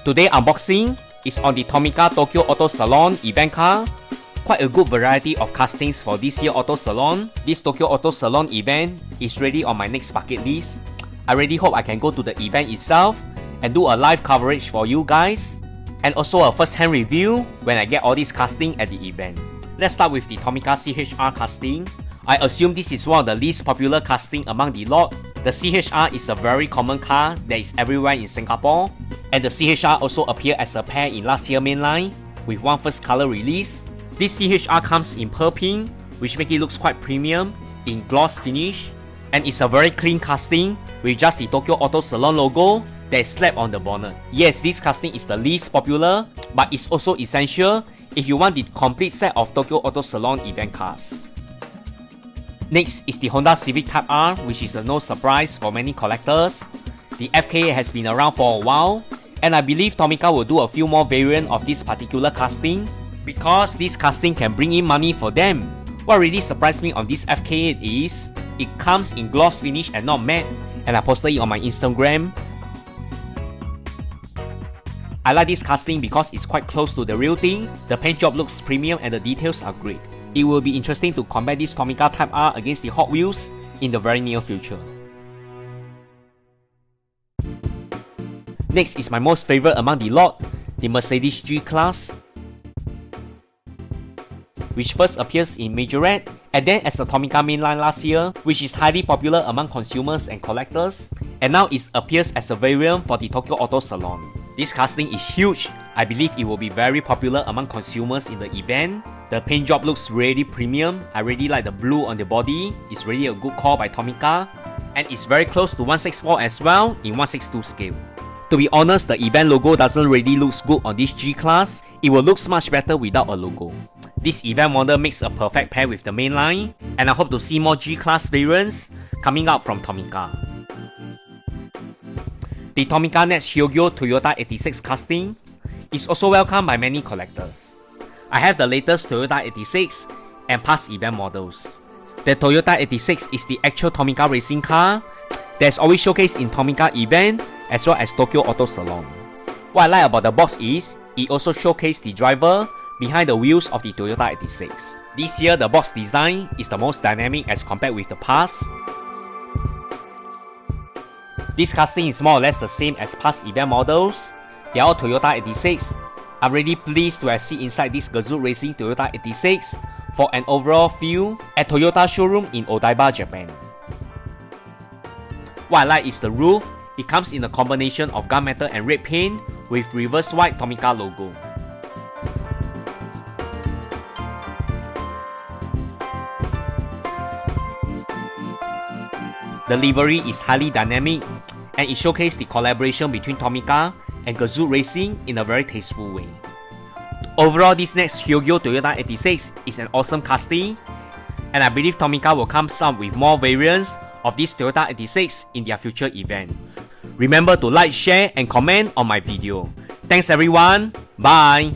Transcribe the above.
Today unboxing is on the Tomica Tokyo Auto Salon event car. Quite a good variety of castings for this year Auto Salon. This Tokyo Auto Salon event is really on my next bucket list. I really hope I can go to the event itself and do a live coverage for you guys, and also a first-hand review when I get all this casting at the event. Let's start with the Tomica CIHR casting. I assume this is one of the least popular casting among the lot. The CIHR is a very common car that is everywhere in Singapore, and the CIHR also appeared as a pair in last year's mainline with one first color release. This CIHR comes in pearl pink, which makes it look quite premium in gloss finish, and it's a very clean casting with just the Tokyo Auto Salon logo that is slapped on the bonnet. Yes, this casting is the least popular, but it's also essential if you want the complete set of Tokyo Auto Salon event cars. Next is the Honda Civic Type R, which is a no surprise for many collectors. The FK8 has been around for a while, and I believe Tomica will do a few more variants of this particular casting because this casting can bring in money for them. What really surprised me on this FK8 is it comes in gloss finish and not matte, and I posted it on my Instagram. I like this casting because it's quite close to the real thing. The paint job looks premium and the details are great. It will be interesting to compare this Tomica Type R against the Hot Wheels in the very near future. Next is my most favorite among the lot, the Mercedes G-Class, which first appears in Majorette and then as a Tomica mainline last year, which is highly popular among consumers and collectors, and now it appears as a variant for the Tokyo Auto Salon. This casting is huge. I believe it will be very popular among consumers in the event. The paint job looks really premium. I really like the blue on the body. It's really a good call by Tomica, and it's very close to 164 as well in 162 scale. To be honest, the event logo doesn't really look good on this G-Class. It will look much better without a logo. This event model makes a perfect pair with the mainline, and I hope to see more G-Class variants coming out from Tomica. The Tomica Next Hyogyo Toyota 86 casting is also welcomed by many collectors. I have the latest Toyota 86 and past event models. The Toyota 86 is the actual Tomica racing car that's always showcased in Tomica event as well as Tokyo Auto Salon. What I like about the box is it also showcased the driver behind the wheels of the Toyota 86. This year the box design is the most dynamic as compared with the past. This casting is more or less the same as past event models. They are all Toyota 86. I'm really pleased to have seen inside this Gazoo Racing Toyota 86 for an overall feel at Toyota showroom in Odaiba, Japan. What I like is the roof. It comes in a combination of gunmetal and red paint with reverse white Tomica logo. The livery is highly dynamic, and it showcases the collaboration between Tomica and Gazoo Racing in a very tasteful way. Overall, this next Hyogyo Toyota 86 is an awesome casting, and I believe Tomica will come up with more variants of this Toyota 86 in their future event. Remember to like, share, and comment on my video. Thanks everyone. Bye.